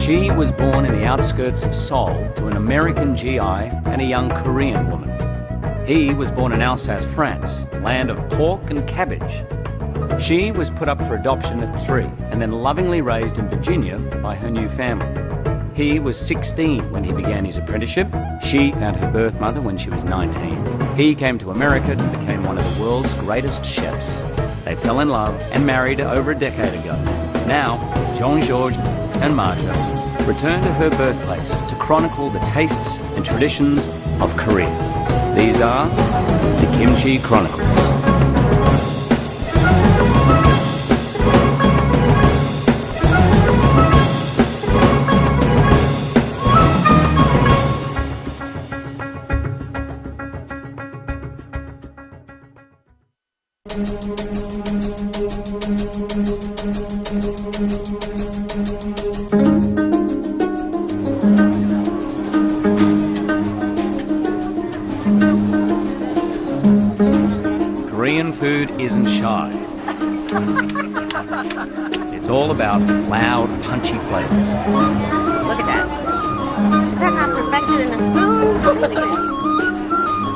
She was born in the outskirts of Seoul to an American GI and a young Korean woman. He was born in Alsace, France, land of pork and cabbage. She was put up for adoption at 3 and then lovingly raised in Virginia by her new family. He was 16 when he began his apprenticeship. She found her birth mother when she was 19. He came to America and became one of the world's greatest chefs. They fell in love and married over a decade ago. Now, Jean-Georges and Marja return to her birthplace to chronicle the tastes and traditions of Korea. These are the Kimchi Chronicles. Korean food isn't shy. It's all about loud, punchy flavors. Look at that. Is that not perfection in a spoon?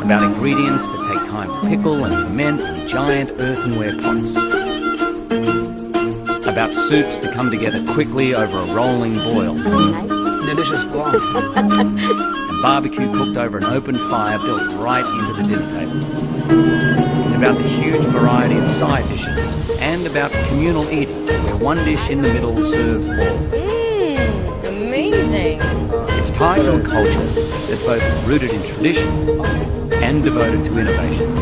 About ingredients that take time to pickle and ferment in giant earthenware pots. About soups that come together quickly over a rolling boil. Delicious blonde. And barbecue cooked over an open fire built right into the dinner table. It's about the huge variety of side dishes and about communal eating, where one dish in the middle serves all. Amazing. It's tied to a culture that's both rooted in tradition and devoted to innovation.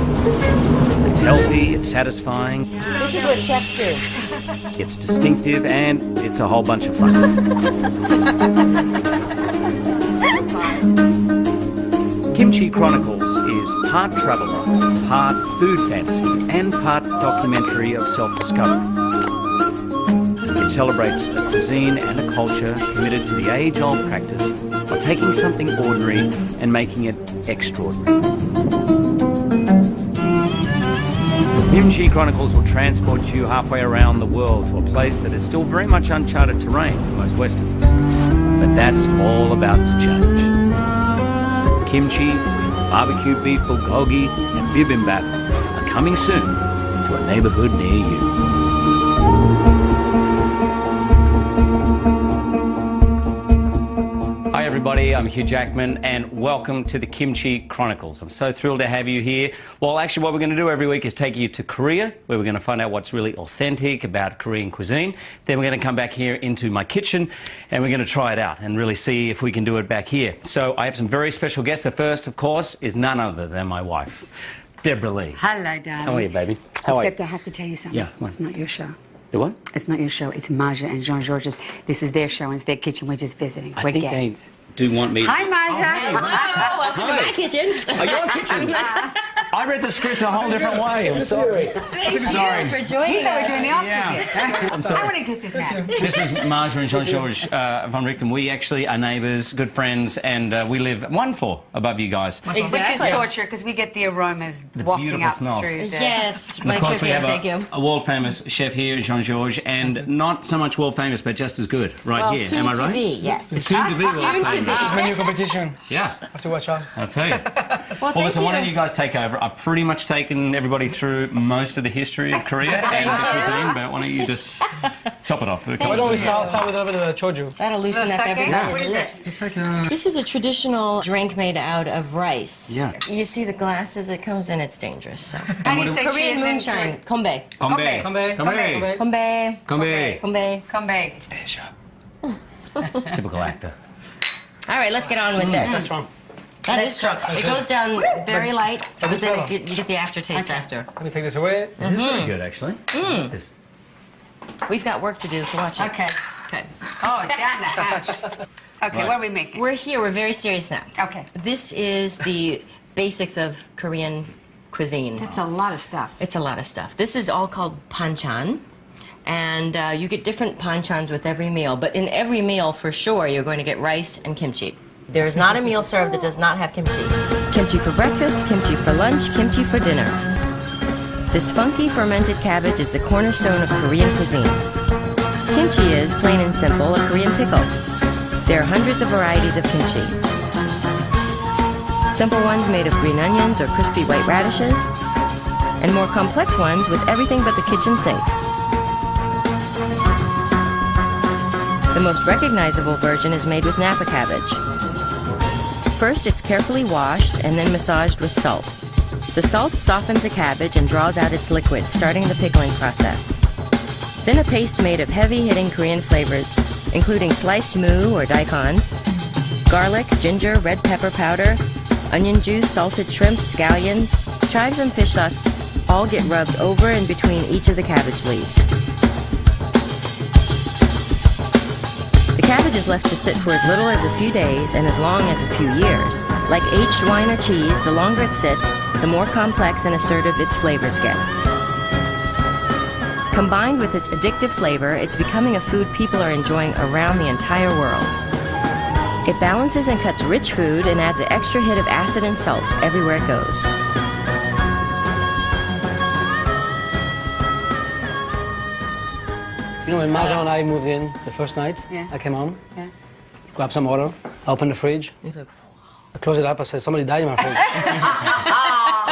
It's healthy, it's satisfying, This is what chefs do. it's distinctive, and it's a whole bunch of fun. Kimchi Chronicles is part travelogue, part food fantasy, and part documentary of self-discovery. It celebrates a cuisine and a culture committed to the age-old practice of taking something ordinary and making it extraordinary. Kimchi Chronicles will transport you halfway around the world to a place that is still very much uncharted terrain for most Westerns. But that's all about to change. Kimchi, barbecue beef bulgogi, and bibimbap are coming soon to a neighborhood near you. Hi everybody, I'm Hugh Jackman and welcome to the Kimchi Chronicles. I'm so thrilled to have you here. Well, actually what we're going to do every week is take you to Korea, where we're going to find out what's really authentic about Korean cuisine. Then we're going to come back here into my kitchen and we're going to try it out and really see if we can do it back here. So I have some very special guests. The first, of course, is none other than my wife, Deborah Lee. Hello, darling. How are you, baby? How are you? Except I have to tell you something. Yeah, what? It's not your show. The what? It's not your show. It's Marja and Jean-Georges. This is their show and it's their kitchen. We're just visiting. I We're think guests. they do want me. Hi, Marja. Welcome to my kitchen. Oh, your kitchen. I read the script a whole different way. I'm sorry. Thank Sorry. you for joining We thought we us. were doing the Oscars Yeah. here. I'm sorry. I want to kiss this man. This is Marja and Jean-Georges von Richten. We actually are neighbours, good friends, and we live one floor above you guys. Which is torture because we get the aromas wafting beautiful up smells. through the... Yes, And my of course, we cooking. have Thank you. a world-famous chef here, Jean-Georges, and not so much world-famous, but just as good, right Well, here. soon Am I to right? be, yes. Soon to be Soon to world-famous. be. This is my new competition. Yeah, Have to watch out. I'll tell you. Well, Well, listen, why don't you. you guys take over? I've pretty much taken everybody through most of the history of Korea and the cuisine, but why don't you just top it off? Why don't we start with a little bit of choju? That'll loosen The up sake? everybody's What is lips. it? It's like This is a traditional drink made out of rice. Yeah. You see the glasses it comes in, it's dangerous. So. How do you say Korean cheers in moonshine, kombae. Konbae. Konbae. Konbae. Kombae. Konbae. Kombae. Come back. Typical actor. All right, let's get on with this. That's wrong. That is strong. It goes down very light, but then fella. you get the aftertaste after. Let me take this away. It is very good, actually. This. We've got work to do, so watch it. Okay. Okay. Oh, it's down the hatch. Okay, Right. what are we making? We're here. We're very serious now. Okay. This is the basics of Korean cuisine. That's a lot of stuff. It's a lot of stuff. This is all called banchan. And you get different banchans with every meal. But in every meal, for sure, you're going to get rice and kimchi. There is not a meal served that does not have kimchi. Kimchi for breakfast, kimchi for lunch, kimchi for dinner. This funky fermented cabbage is the cornerstone of Korean cuisine. Kimchi is, plain and simple, a Korean pickle. There are hundreds of varieties of kimchi. Simple ones made of green onions or crispy white radishes, and more complex ones with everything but the kitchen sink. The most recognizable version is made with Napa cabbage. First, it's carefully washed and then massaged with salt. The salt softens the cabbage and draws out its liquid, starting the pickling process. Then a paste made of heavy-hitting Korean flavors, including sliced mu or daikon, garlic, ginger, red pepper powder, onion juice, salted shrimp, scallions, chives, and fish sauce all get rubbed over and between each of the cabbage leaves. The cabbage is left to sit for as little as a few days and as long as a few years. Like aged wine or cheese, the longer it sits, the more complex and assertive its flavors get. Combined with its addictive flavor, it's becoming a food people are enjoying around the entire world. It balances and cuts rich food and adds an extra hit of acid and salt everywhere it goes. You know, when Marjan and I moved in the first night, I came home, grabbed some water, opened the fridge, I closed it up, I said, somebody died in my fridge.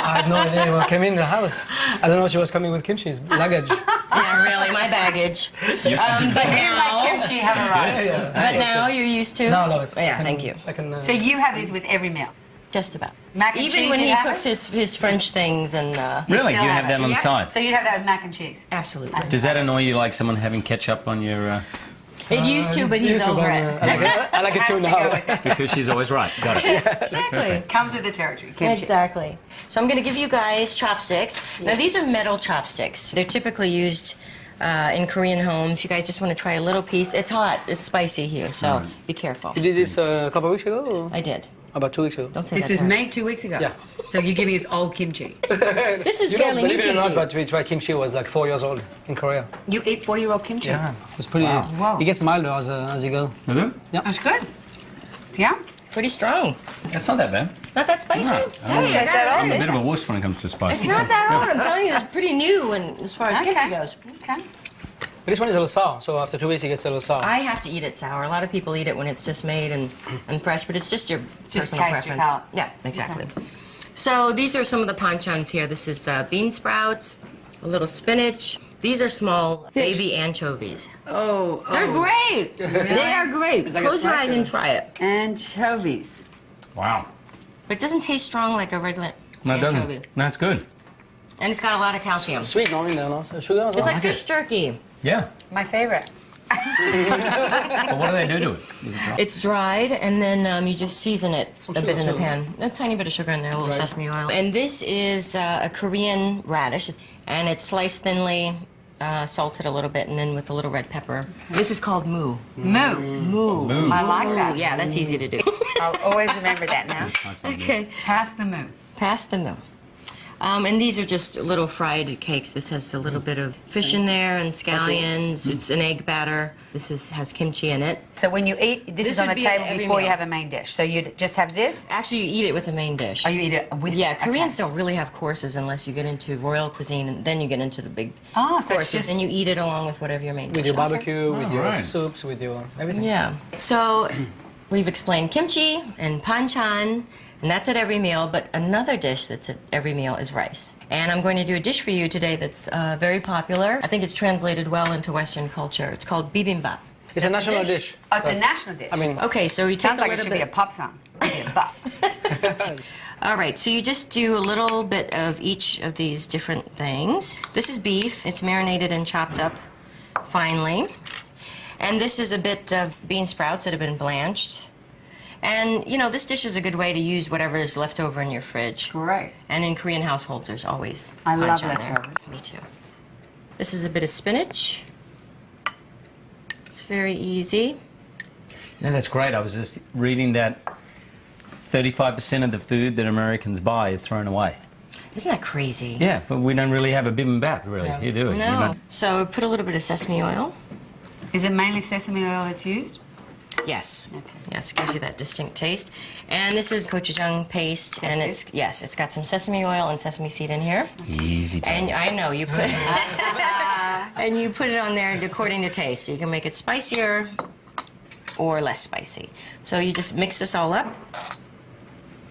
I had no idea when I came in the house. I don't know if she was coming with kimchi's luggage. Yeah, really, my baggage. But now, Kimchi have arrived. but now you're used to. No, I love it. Yeah, thank you. I can, So you have these with every meal? Just about. Mac and Even cheese when you he have cooks it? his French things and. Really? You still have that on the Yeah. side? So you'd have that with mac and cheese? Absolutely. Does that annoy you, like someone having ketchup on your... It used to, but he's used to, over but, it. I like it Has too to go now. with it. Because she's always right. Got it. Exactly. Comes with the territory. Kimchi. Exactly. So I'm going to give you guys chopsticks. Now these are metal chopsticks. They're typically used in Korean homes. You guys just want to try a little piece. It's hot. It's spicy here, so be careful. You did this a couple of weeks ago? Or I did. about 2 weeks ago? Don't say This that. was to her. made 2 weeks ago? Yeah. So you're giving us old kimchi. This is You know, fairly new believe it or not, kimchi. but we tried kimchi was like 4 years old in Korea. You eat 4-year-old kimchi? Yeah, it was pretty. Wow. It gets milder as you go. Is it? That's good. Yeah? Pretty strong. That's not that bad. Not that spicy. No. Hey, I got I'm a it. bit of a wuss when it comes to spice. It's not that hard. I'm telling you, it's pretty new and as far as kimchi goes. Okay. But this one is a little sour, so after 2 weeks it gets a little sour. I have to eat it sour. A lot of people eat it when it's just made and fresh, but it's just your Just personal taste your preference. palate. Yeah, exactly. So these are some of the panchans here. This is bean sprouts, a little spinach. These are small baby anchovies. Oh, They're great. They are great. like a Close your snack eyes and try it. Anchovies. Wow. But it doesn't taste strong like a regular No, it anchovy. doesn't. No, it's good. And it's got a lot of calcium. Sweet, no, in there, no? So sugar as well. It's like fish jerky. Yeah. My favorite. But what do they do to it? Is it dry? It's dried, and then you just season it a sugar bit in the too. pan. A tiny bit of sugar in there, a little sesame oil. And this is a Korean radish, and it's sliced thinly, salted a little bit, and then with a little red pepper. This is called mu. Moo. Moo. I like that. Yeah, that's easy to do. I'll always remember that now. Okay. Pass the moo. Pass the mu. And these are just little fried cakes. This has a little bit of fish in there and scallions. It's an egg batter. This has kimchi in it. So when you eat, this is on would the be at table every before you meal. have a main dish. So you just have this, Actually, you eat it with the main dish. or you eat it with Yeah, okay. Koreans don't really have courses unless you get into royal cuisine, and then you get into the big Oh, so it's courses, just and you eat it along with whatever your main With dish your is. barbecue, with your right. soups, with your everything. Yeah. So we've explained kimchi and panchan, and that's at every meal, but another dish that's at every meal is rice. And I'm going to do a dish for you today that's very popular. I think it's translated well into Western culture. It's called bibimbap. It's a national dish. Oh, it's a national dish. I mean, Okay, so you take sounds a like it little should bit. be a pop song. Bibimbap. All right, so you just do a little bit of each of these different things. This is beef. It's marinated and chopped up finely. And this is a bit of bean sprouts that have been blanched. And, you know, this dish is a good way to use whatever is left over in your fridge. Great. And in Korean households, there's always I love panchan there. leftovers. Me too. This is a bit of spinach. It's very easy. No, that's great. I was just reading that 35% of the food that Americans buy is thrown away. Isn't that crazy? Yeah, but we don't really have a bibimbap, really. Yeah. You do it. You No. know. So put a little bit of sesame oil. Is it mainly sesame oil that's used? Yes. Yes, it gives you that distinct taste. And this is gochujang paste, and it's got some sesame oil and sesame seed in here. Easy to And I know you put and you put it on there according to taste. So you can make it spicier or less spicy. So you just mix this all up.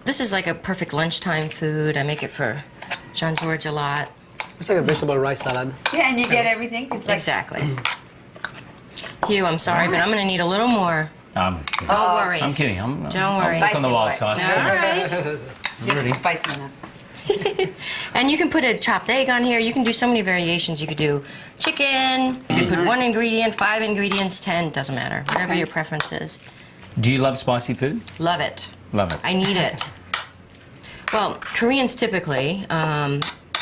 This is like a perfect lunchtime food. I make it for Jean-Georges a lot. It's like a vegetable rice salad. Yeah, and you get everything. It's like Exactly. Hugh, I'm sorry, but I'm going to need a little more. Don't worry. I'm kidding. Don't worry. I'm on the wild side. All right. you're spicy enough. And you can put a chopped egg on here. You can do so many variations. You could do chicken. You could put 1 ingredient, 5 ingredients, 10. Doesn't matter. Whatever your preference is. Do you love spicy food? Love it. Love it. I need it. Well, Koreans typically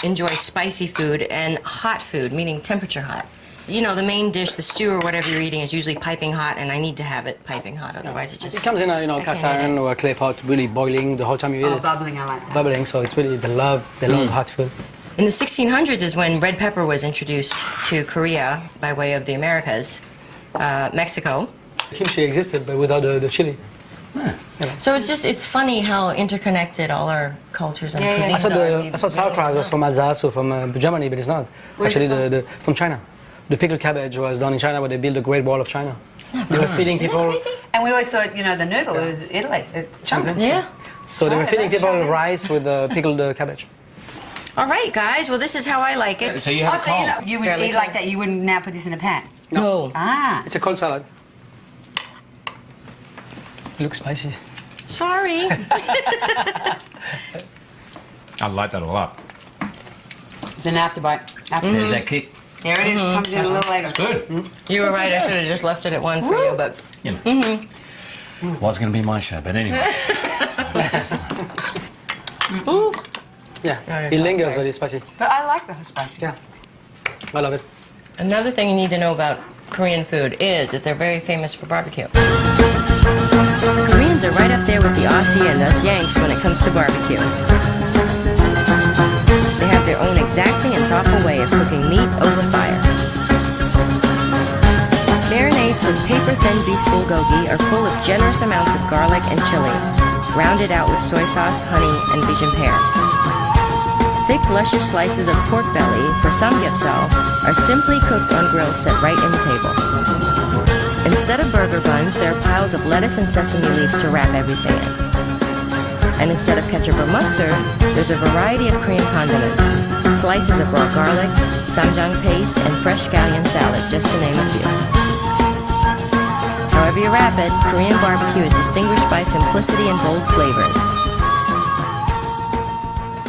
enjoy spicy food and hot food, meaning temperature hot. You know, the main dish, the stew or whatever you're eating, is usually piping hot, and I need to have it piping hot. Otherwise, it just... It comes in a I cast can't eat iron it. or a clay pot, really boiling the whole time you eat Oh, it. bubbling, I like that. Bubbling, so it's really, they love hot food. In the 1600s is when red pepper was introduced to Korea by way of the Americas, Mexico. Kimchi existed, but without the chili. So it's funny how interconnected all our cultures and cuisines I thought sauerkraut was from Alsace or from Germany, but it's not. Actually, from China. The pickled cabbage was done in China, where they built the Great Wall of China. They were feeding people. And we always thought, you know, the noodle was Italy. It's China. Yeah. So they were feeding people China. rice with pickled cabbage. All right, guys. Well, this is how I like it. So you have a So you, know, cold. you would Fairly eat like that. You wouldn't now put this in a pan. No. Ah. It's a cold salad. It looks spicy. Sorry. I like that a lot. It's an after bite. There's that kick. There it is. Comes in a little later. Good. You were right. I should have just left it at 1 for you, but You know. Was going to be my show, but anyway. Yeah, it lingers, but it's spicy. But I like the spicy. Yeah, I love it. another thing you need to know about Korean food is that they're very famous for barbecue. Koreans are right up there with the Aussie and us Yanks when it comes to barbecue. They have their own exacting and thoughtful way of cooking meat over fire. Marinades with paper-thin beef bulgogi are full of generous amounts of garlic and chili, rounded out with soy sauce, honey, and bijimpare. Thick, luscious slices of pork belly for samgyeopsal are simply cooked on grills set right in the table. Instead of burger buns, there are piles of lettuce and sesame leaves to wrap everything in. And instead of ketchup or mustard, there's a variety of Korean condiments, slices of raw garlic, samjang paste, and fresh scallion salad, just to name a few. However you wrap it, Korean barbecue is distinguished by simplicity and bold flavors.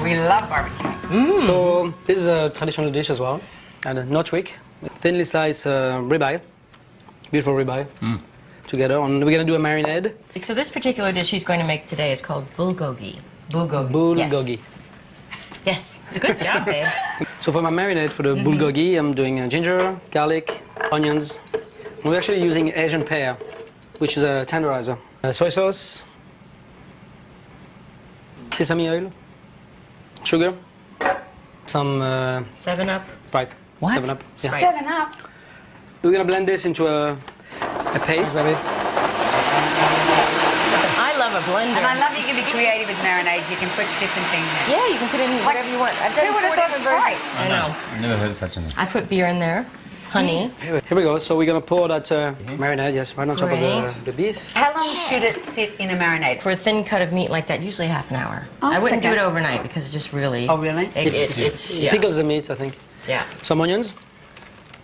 We love barbecue. So this is a traditional dish as well, and not weak. Thinly sliced ribeye, beautiful ribeye, together. And we're gonna do a marinade. So this particular dish he's going to make today is called bulgogi. Bulgogi. Bulgogi. Yes. Good job, babe. So for my marinade for the bulgogi, I'm doing ginger, garlic, onions. We're actually using Asian pear, which is a tenderizer. Soy sauce, sesame oil, sugar, some 7-Up. Sprite. What? 7-Up. Yeah. Sprite. 7-Up. We're gonna blend this into a paste. I love a blender. And I love that you can be creative with marinades. You can put different things in. Yeah, you can put in whatever you want. I've done Who would have 4 thought different versions. Sprite? I know. I've never heard of such a thing. I put beer in there, honey. Here we go. So we're gonna pour that marinade, yes, right on top of the beef. How long should it sit in a marinade? For a thin cut of meat like that, usually half an hour. Oh, I wouldn't okay. do it overnight because it just really... Oh, really? It's, yeah. Pickles the meat, I think. Yeah. Some onions,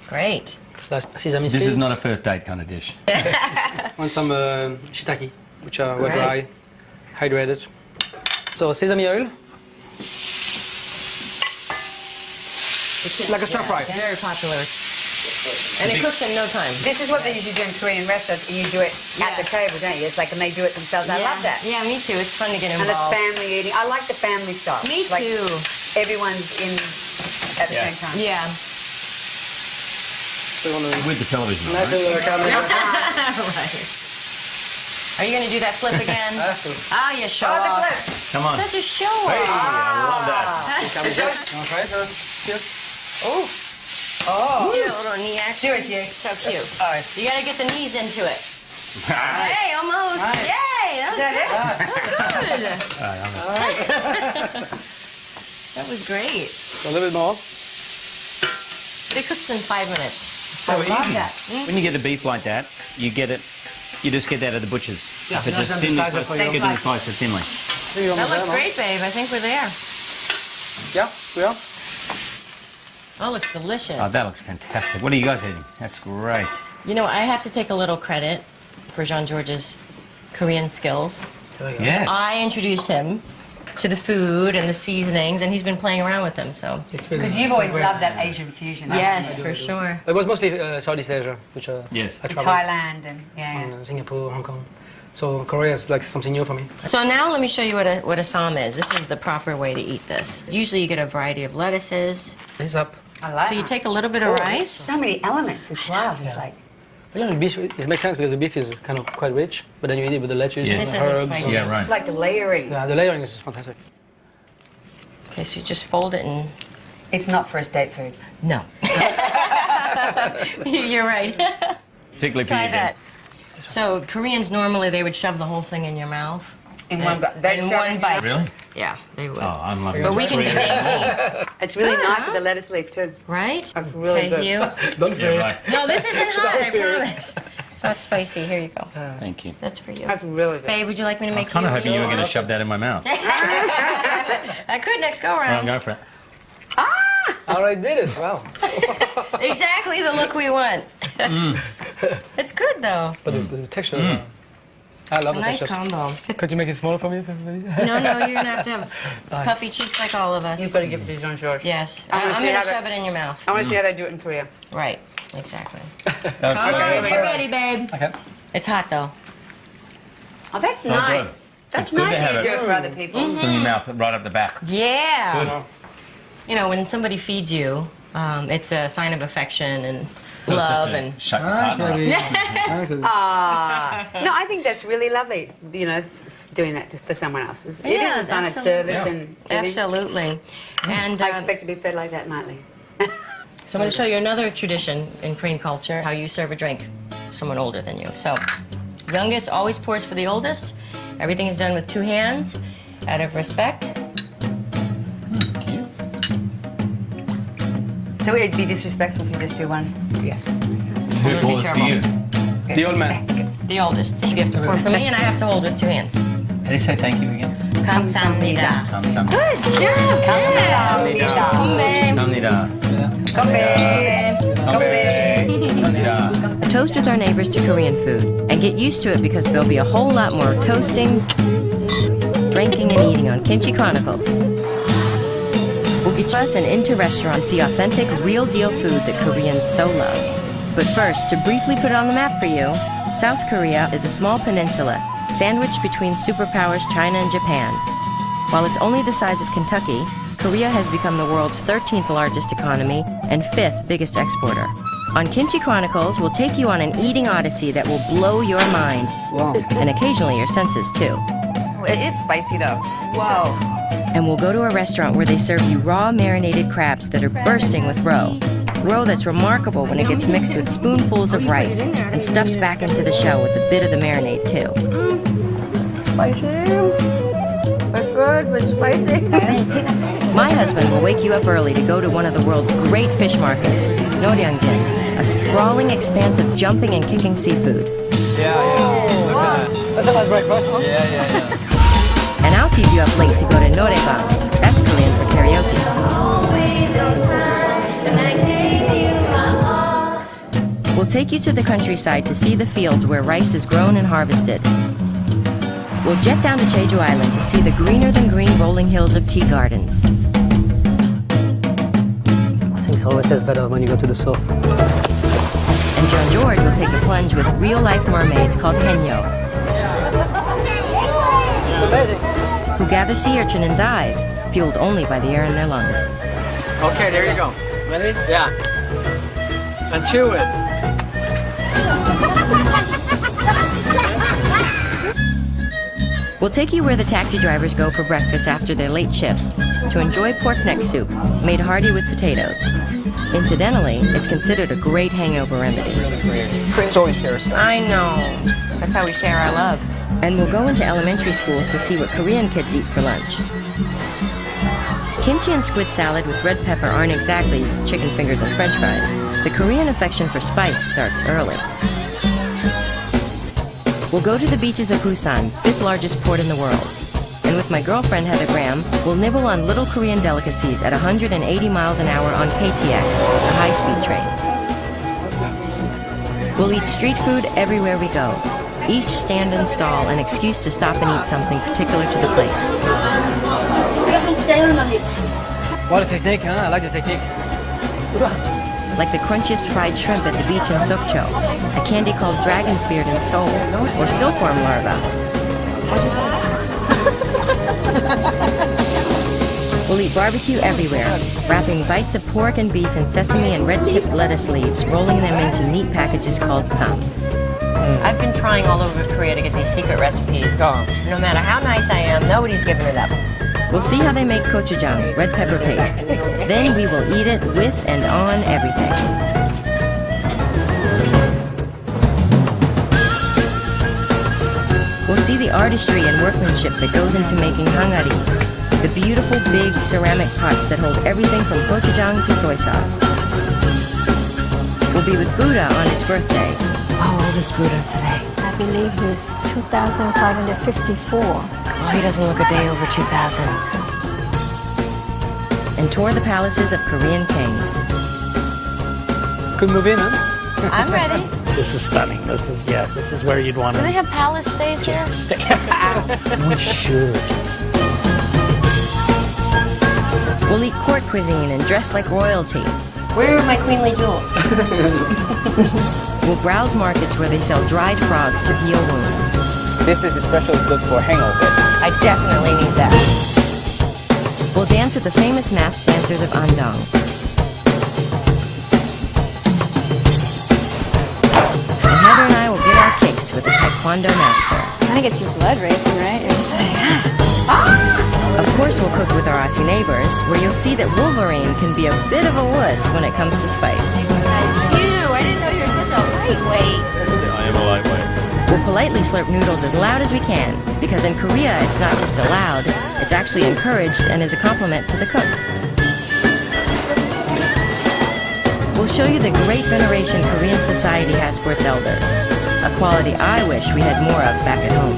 Great. sliced sesame This seeds. is not a first date kind of dish. And some shiitake, which are Great. dry, hydrated. So sesame oil. Like a stir fry. It's very popular. And it cooks in no time. This is what they usually do in Korean restaurants, and you do it at the table, don't you? It's like, and they do it themselves. I love that. Yeah, me too. It's fun to get And it's involved. family eating. I like the family style. Me Like, too. everyone's in at the same time. Yeah. With the television on, Nice right? little camera. Right. Are you going to do that flip again? Ah, you show Oh, the off. clip. Come on. Such a show Hey, off. I love that. Okay, here. Oh, See that little knee action? do it, you. So cute. All right. You got to get the knees into it. Hey, almost. Nice. Yay, that Is that it? was good. That was great. So a little bit more. But it cooks in 5 minutes. So I love easy. that. When you get the beef like that, you get it You just get that at the butcher's. Yeah, So that's just the thinly slicer slice, for you. get them to slice it thinly. That looks great, babe. I think we're there. Yeah, we are. Oh, looks delicious. Oh, that looks fantastic. What are you guys eating? That's great. You know, I have to take a little credit for Jean-Georges' Korean skills. Yes. I introduced him to the food and the seasonings, and he's been playing around with them, so. Because you've always loved that Asian fusion. Yes, for sure. It was mostly Southeast Asia, which Yes. I traveled Thailand and, yeah. in Singapore, Hong Kong. So Korea is like something new for me. So now let me show you what a sam is. This is the proper way to eat this. Usually you get a variety of lettuces. It's up. I like So you it. take a little bit of rice. So many elements as well. It's like, You know, beef, it makes sense because the beef is kind of quite rich, but then you eat it with the lettuce, Yeah. and This the isn't herbs. spicy. Yeah, right. it's like the layering. Yeah, the layering is fantastic. Okay, so you just fold it and... It's not for estate food. No. You're right. Particularly for Try you, that. So Koreans normally they would shove the whole thing in your mouth. In one bite. They In shove one it in bite. Really? Yeah, they would. Oh, I'm loving But it. we can be dainty, It's really Good, nice huh? with the lettuce leaf too. right? That's really good. You. Don't Yeah, right. No, this isn't hot, I promise. It's not spicy. Here you go. Thank you. That's for you. That's really good. Babe, would you like me to I make was kind of you? hoping you were going to shove that in my mouth. I could next go All right, around. go for it. I already did it, wow. Exactly the look we want. It's good though. But the textures are... I love A the nice textures. combo. Could you make it smaller for me? No, you're gonna have to have puffy cheeks like all of us. You've got to give it to Jean-Georges. Yes, I wanna I'm see gonna how shove that- it in your mouth. I want to see how they do it in Korea. Right, exactly. That's Come on, good. get ready, babe. Okay. It's hot though. Oh, that's So nice. good. That's It's good to nice have that you it. do it for other people. From your mouth right up the back. Yeah. You know, when somebody feeds you, it's a sign of affection and Just love to and. shut your Nice, partner up. baby. Nice, baby. No, I think that's really lovely, you know, doing that for someone else. It Yeah, is a sign of absolutely. service Yeah. and giving. Absolutely. And I expect to be fed like that nightly. so I'm going to show you another tradition in Korean culture, how you serve a drink to someone older than you. So, youngest always pours for the oldest. Everything is done with 2 hands, out of respect. So it'd be disrespectful if you just do one. Yes. Who pours for you? The old man. That's good. The oldest. You have to pour for me, and I have to hold with 2 hands. How do you say thank you again? 감사합니다. 감사합니다. Good job. 감사합니다. 감사합니다. A toast with our neighbors to Korean food, and get used to it because there'll be a whole lot more toasting, drinking, and eating on Kimchi Chronicles. We'll get us and into restaurants to see authentic, real-deal food that Koreans so love. But first, to briefly put it on the map for you, South Korea is a small peninsula sandwiched between superpowers China and Japan. While it's only the size of Kentucky, Korea has become the world's 13th largest economy and 5th biggest exporter. On Kimchi Chronicles, we'll take you on an eating odyssey that will blow your mind, Wow. and occasionally your senses too. It is spicy though. Whoa. And we'll go to a restaurant where they serve you raw marinated crabs that are bursting with roe. Roe that's remarkable when it gets mixed with spoonfuls of rice and stuffed back into the shell with a bit of the marinade too. My husband will wake you up early to go to one of the world's great fish markets, Noryangjin, a sprawling expanse of jumping and kicking seafood. Yeah. Look at that. That's a nice breakfast, huh? Yeah. And I'll keep you up late to go to norebang. That's Korean for karaoke. We'll take you to the countryside to see the fields where rice is grown and harvested. We'll jet down to Jeju Island to see the greener-than-green rolling hills of tea gardens. Things always tastes better when you go to the source. And Jean-Georges will take a plunge with real-life mermaids called henyo, It's amazing. who gather sea urchin and dive, fueled only by the air in their lungs. Okay, there you go. Ready? Yeah. And chew it. We'll take you where the taxi drivers go for breakfast after their late shifts to enjoy pork neck soup, made hearty with potatoes. Incidentally, it's considered a great hangover remedy. Koreans always share stuff. I know. That's how we share our love. And we'll go into elementary schools to see what Korean kids eat for lunch. Kimchi and squid salad with red pepper aren't exactly chicken fingers and french fries. The Korean affection for spice starts early. We'll go to the beaches of Busan, 5th largest port in the world. And with my girlfriend Heather Graham, we'll nibble on little Korean delicacies at 180 miles an hour on KTX, the high-speed train. We'll eat street food everywhere we go. Each stand and stall an excuse to stop and eat something particular to the place. What a technique, huh? I like the technique. Like the crunchiest fried shrimp at the beach in Sokcho, a candy called dragon's beard in Seoul, or silkworm larva. We'll eat barbecue everywhere, wrapping bites of pork and beef in sesame and red-tipped lettuce leaves, rolling them into neat packages called sam. I've been trying all over Korea to get these secret recipes. No matter how nice I am, nobody's giving it up. We'll see how they make gochujang, red pepper paste. Then we will eat it with and on everything. We'll see the artistry and workmanship that goes into making hangari, the beautiful big ceramic pots that hold everything from gochujang to soy sauce. We'll be with Buddha on his birthday. How old is Buddha today? I believe he's 2,554. Oh, he doesn't look a day over 2,000. And tour the palaces of Korean kings. Could move in, huh? I'm ready. This is stunning. This is where you'd want Do to they have palace stays here? just stay. We should. We'll eat court cuisine and dress like royalty. Where are my queenly jewels? We'll browse markets where they sell dried frogs to heal wounds. This is especially good for hangovers. I definitely need that. We'll dance with the famous masked dancers of Andong. And Heather and I will get our kicks with the Taekwondo master. Kind of gets your blood racing, right? You're just like, Of course, we'll cook with our Aussie neighbors, where you'll see that Wolverine can be a bit of a wuss when it comes to spice. I didn't know you were such a lightweight. I am a lightweight. We'll politely slurp noodles as loud as we can, because in Korea it's not just allowed, it's actually encouraged and is a compliment to the cook. We'll show you the great veneration Korean society has for its elders, a quality I wish we had more of back at home.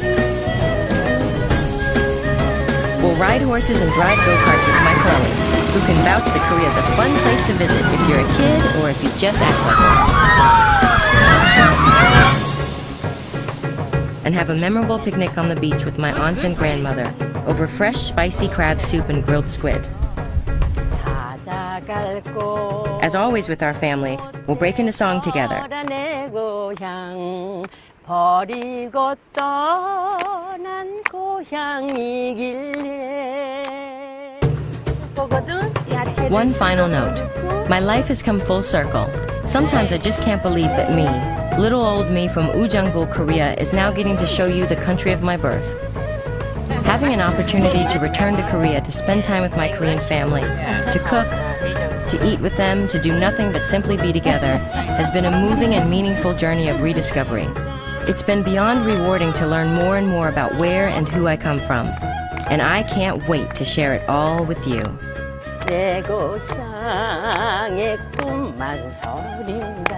We'll ride horses and drive go-karts with my Chloe, who can vouch that Korea is a fun place to visit if you're a kid or if you just act like one. And have a memorable picnic on the beach with my aunt and grandmother over fresh, spicy crab soup and grilled squid. As always with our family, we'll break into song together. One final note. My life has come full circle. Sometimes I just can't believe that me, little old me from Ujeonggul, Korea, is now getting to show you the country of my birth. Having an opportunity to return to Korea to spend time with my Korean family, to cook, to eat with them, to do nothing but simply be together, has been a moving and meaningful journey of rediscovery. It's been beyond rewarding to learn more and more about where and who I come from. And I can't wait to share it all with you. 내 고향의 꿈만 서린다.